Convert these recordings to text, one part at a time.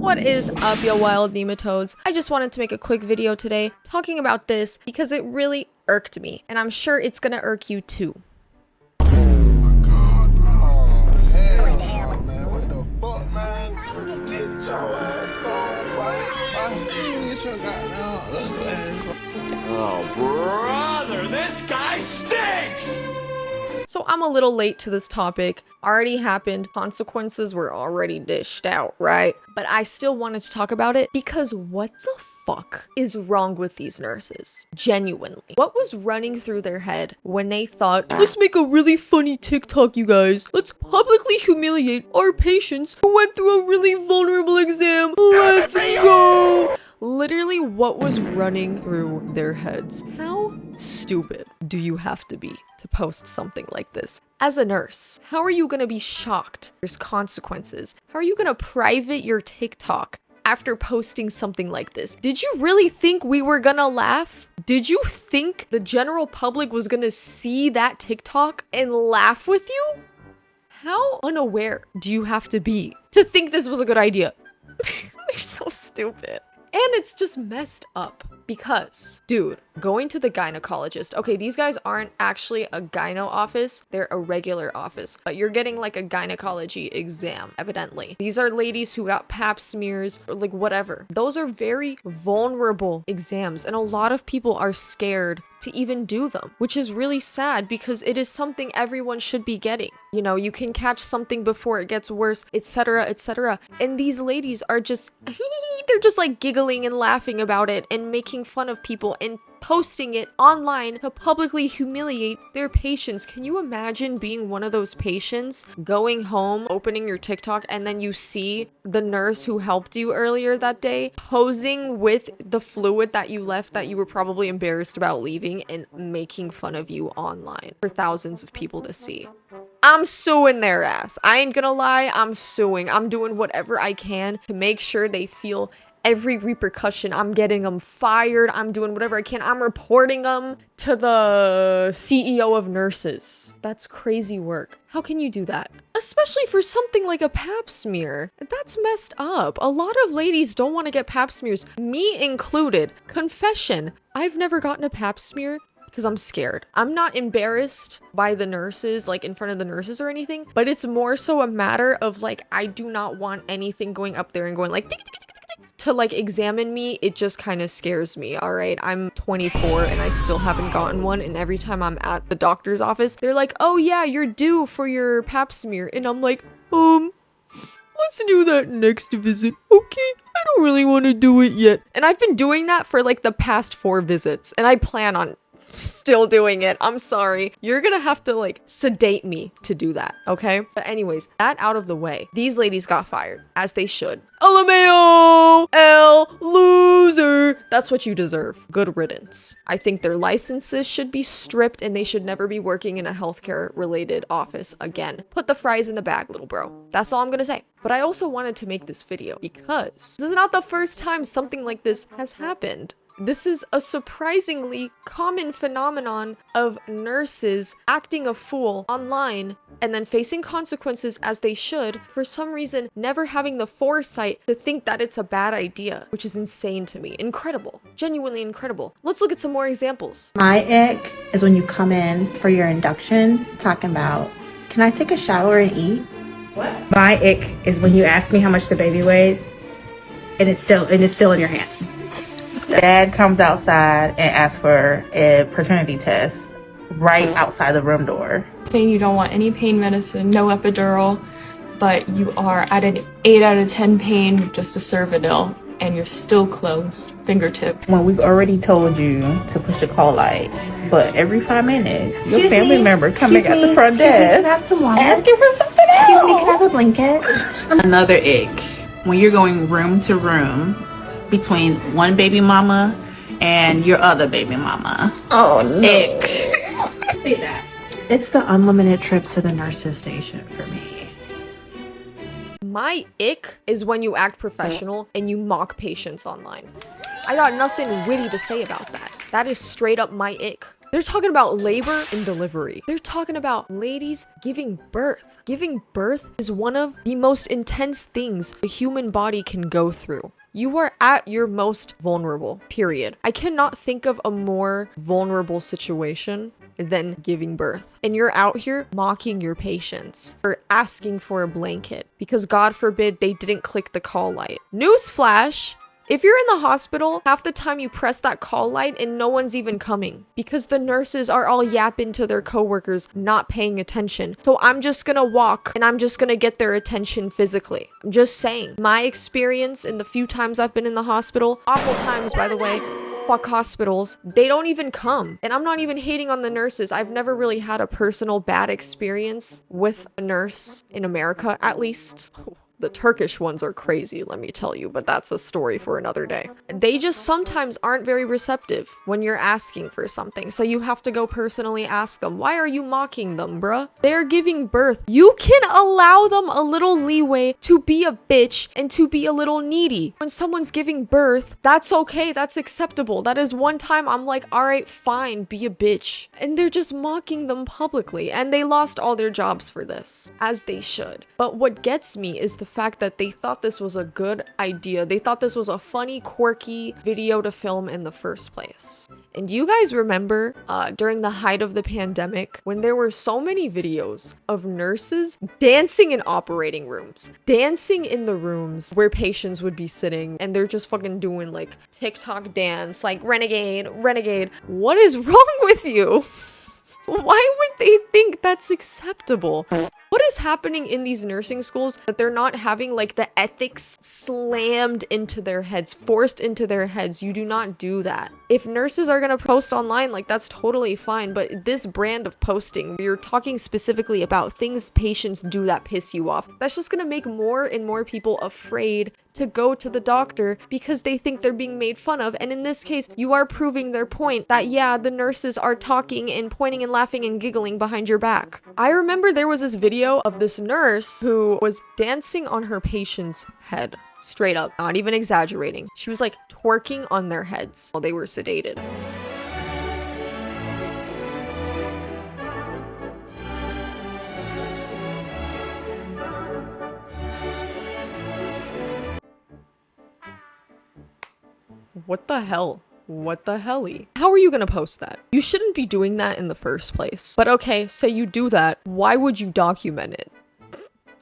What is up, yo wild nematodes? I just wanted to make a quick video today talking about this because it really irked me, and I'm sure it's gonna irk you too. Oh, brother, this guy stinks! So I'm a little late to this topic. Already happened. Consequences were already dished out, right? But I still wanted to talk about it because what the fuck is wrong with these nurses? Genuinely. What was running through their head when they thought, let's make a really funny TikTok, you guys. Let's publicly humiliate our patients who went through a really vulnerable exam. Let's go! Literally, what was running through their heads? How stupid do you have to be to post something like this? As a nurse, how are you gonna be shocked? There's consequences. How are you gonna private your TikTok after posting something like this? Did you really think we were gonna laugh? Did you think the general public was gonna see that TikTok and laugh with you? How unaware do you have to be to think this was a good idea? They're so stupid. And it's just messed up because, dude, going to the gynecologist, okay, these guys aren't actually a gyno office, they're a regular office, but you're getting like a gynecology exam, evidently. These are ladies who got pap smears or like whatever. Those are very vulnerable exams, and a lot of people are scared to even do them, which is really sad because it is something everyone should be getting. You know, you can catch something before it gets worse, etc., etc. And these ladies are just, they're just like giggling and laughing about it and making fun of people and posting it online to publicly humiliate their patients. Can you imagine being one of those patients, going home, opening your TikTok, and then you see the nurse who helped you earlier that day posing with the fluid that you left that you were probably embarrassed about leaving and making fun of you online for thousands of people to see? I'm suing their ass. I ain't gonna lie, I'm suing. I'm doing whatever I can to make sure they feel every repercussion. I'm getting them fired. I'm doing whatever I can. I'm reporting them to the CEO of nurses. That's crazy work. How can you do that? Especially for something like a pap smear. That's messed up. A lot of ladies don't want to get pap smears, me included. Confession, I've never gotten a pap smear because I'm scared. I'm not embarrassed by the nurses, like in front of the nurses or anything, but it's more so a matter of like, I do not want anything going up there and going like, to like examine me. It just kind of scares me. All right, I'm 24 and I still haven't gotten one, and every time I'm at the doctor's office they're like, oh yeah, you're due for your pap smear, and I'm like, let's do that next visit, okay? I don't really want to do it yet. And I've been doing that for like the past 4 visits, and I plan on still doing it. I'm sorry. You're gonna have to like sedate me to do that, okay? But anyways, that out of the way, these ladies got fired, as they should. LMAO! L loser! That's what you deserve. Good riddance. I think their licenses should be stripped and they should never be working in a healthcare related office again. Put the fries in the bag, little bro. That's all I'm gonna say. But I also wanted to make this video because this is not the first time something like this has happened. This is a surprisingly common phenomenon of nurses acting a fool online and then facing consequences as they should, for some reason never having the foresight to think that it's a bad idea, which is insane to me. Incredible. Genuinely incredible. Let's look at some more examples. My ick is when you come in for your induction talking about, can I take a shower and eat? What? My ick is when you ask me how much the baby weighs and it's still in your hands. Dad comes outside and asks for a paternity test right outside the room door. Saying you don't want any pain medicine, no epidural, but you are at an 8 out of 10 pain, just a Cervidil, and you're still closed, fingertip. When we've already told you to push a call light, but every 5 minutes, your family member coming at the front desk asking for something else. Excuse me, can I have a blanket? Another ick, when you're going room to room between one baby mama and your other baby mama. Oh no. Ick. It's the unlimited trips to the nurse's station for me. My ick is when you act professional and you mock patients online. I got nothing witty to say about that. That is straight up my ick. They're talking about labor and delivery. They're talking about ladies giving birth. Giving birth is one of the most intense things a human body can go through. You are at your most vulnerable, period. I cannot think of a more vulnerable situation than giving birth. And you're out here mocking your patients or asking for a blanket because God forbid they didn't click the call light. Newsflash! If you're in the hospital, half the time you press that call light and no one's even coming because the nurses are all yapping to their coworkers, not paying attention. So I'm just gonna walk and I'm just gonna get their attention physically. I'm just saying. My experience in the few times I've been in the hospital, awful times by the way, fuck hospitals, they don't even come. And I'm not even hating on the nurses. I've never really had a personal bad experience with a nurse in America, at least. The Turkish ones are crazy, let me tell you, but that's a story for another day. They just sometimes aren't very receptive when you're asking for something, so you have to go personally ask them, why are you mocking them, bruh? They're giving birth. You can allow them a little leeway to be a bitch and to be a little needy. When someone's giving birth, that's okay, that's acceptable. That is one time I'm like, alright, fine, be a bitch. And they're just mocking them publicly, and they lost all their jobs for this, as they should. But what gets me is the fact that they thought this was a good idea. They thought this was a funny, quirky video to film in the first place. And you guys remember during the height of the pandemic when there were so many videos of nurses dancing in operating rooms, dancing in the rooms where patients would be sitting, and they're just fucking doing like TikTok dance, like renegade, renegade. What is wrong with you? Why would they think that's acceptable? What is happening in these nursing schools that they're not having like the ethics slammed into their heads, forced into their heads? You do not do that. If nurses are gonna post online, like that's totally fine, but this brand of posting, you're talking specifically about things patients do that piss you off. That's just gonna make more and more people afraid to go to the doctor because they think they're being made fun of. And in this case, you are proving their point that yeah, the nurses are talking and pointing and laughing and giggling behind your back. I remember there was this video of this nurse who was dancing on her patient's head. Straight up, not even exaggerating. She was like twerking on their heads while they were sedated. What the hell? What the helly? How are you gonna post that? You shouldn't be doing that in the first place. But okay, say you do that, why would you document it?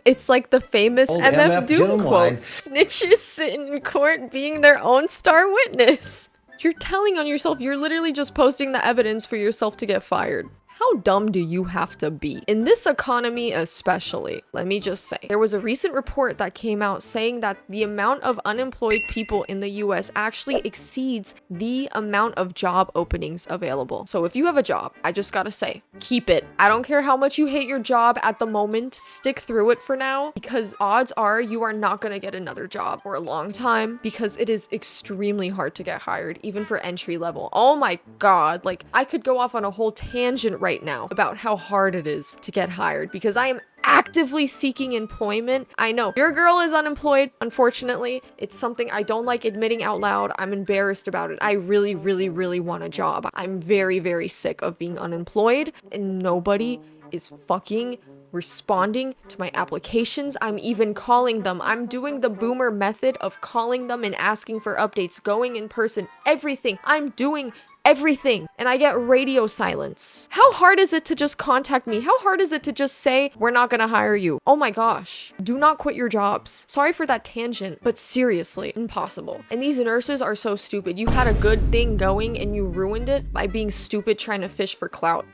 It's like the famous MF Doom quote. line. Snitches sit in court being their own star witness. You're telling on yourself, you're literally just posting the evidence for yourself to get fired. How dumb do you have to be? In this economy especially, let me just say, there was a recent report that came out saying that the amount of unemployed people in the US actually exceeds the amount of job openings available. So if you have a job, I just gotta say, keep it. I don't care how much you hate your job at the moment, stick through it for now, because odds are you are not gonna get another job for a long time because it is extremely hard to get hired, even for entry level. Oh my God, like I could go off on a whole tangent right now about how hard it is to get hired because I am actively seeking employment. I know your girl is unemployed, unfortunately. It's something I don't like admitting out loud. I'm embarrassed about it. I really, really, really want a job. I'm very, very sick of being unemployed and nobody is fucking responding to my applications. I'm even calling them. I'm doing the boomer method of calling them and asking for updates, going in person, everything. I'm doing everything, and I get radio silence. How hard is it to just contact me? How hard is it to just say, we're not gonna hire you? Oh my gosh, do not quit your jobs. Sorry for that tangent, but seriously, impossible. And these nurses are so stupid. You had a good thing going and you ruined it by being stupid trying to fish for clout.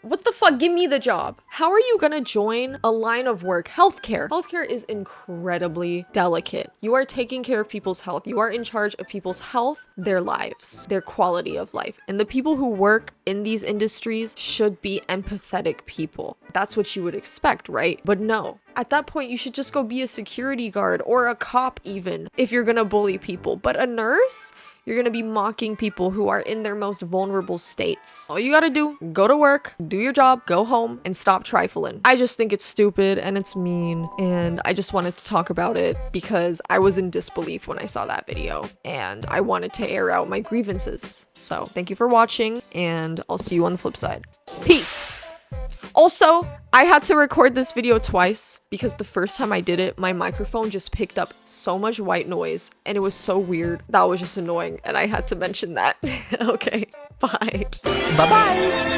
What the fuck? Give me the job. How are you gonna join a line of work? Healthcare. Healthcare is incredibly delicate. You are taking care of people's health. You are in charge of people's health, their lives, their quality of life. And the people who work in these industries should be empathetic people. That's what you would expect, right? But no. At that point, you should just go be a security guard or a cop even if you're gonna bully people. But a nurse? You're gonna be mocking people who are in their most vulnerable states. All you gotta do, go to work, do your job, go home, and stop trifling. I just think it's stupid and it's mean, and I just wanted to talk about it because I was in disbelief when I saw that video, and I wanted to air out my grievances. So thank you for watching, and I'll see you on the flip side. Peace! Also, I had to record this video twice because the first time I did it, my microphone just picked up so much white noise and it was so weird. That was just annoying and I had to mention that. Okay, bye. Bye-bye.